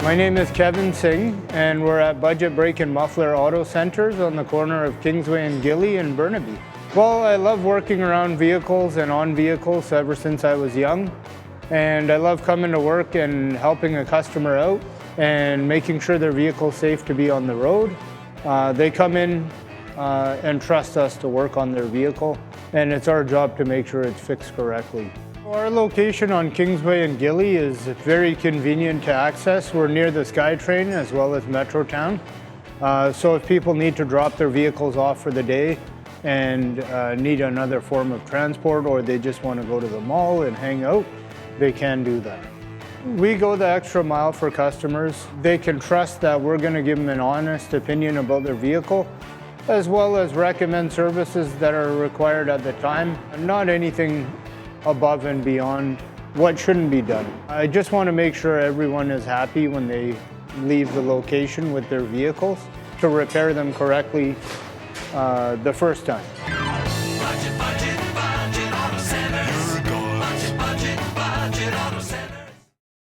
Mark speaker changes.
Speaker 1: My name is Kevin Singh, and we're at Budget Brake and Muffler Auto Centers on the corner of Kingsway and Gilly in Burnaby. Well, I love working around vehicles and on vehicles ever since I was young. And I love coming to work and helping a customer out and making sure their vehicle's safe to be on the road. They come in and trust us to work on their vehicle, and it's our job to make sure it's fixed correctly. Our location on Kingsway and Gilly is very convenient to access. We're near the SkyTrain as well as Metro Town. So if people need to drop their vehicles off for the day and need another form of transport, or they just want to go to the mall and hang out, they can do that. We go the extra mile for customers. They can trust that we're going to give them an honest opinion about their vehicle, as well as recommend services that are required at the time. Not anything above and beyond what shouldn't be done. I just want to make sure everyone is happy when they leave the location with their vehicles, to repair them correctly the first time. Budget.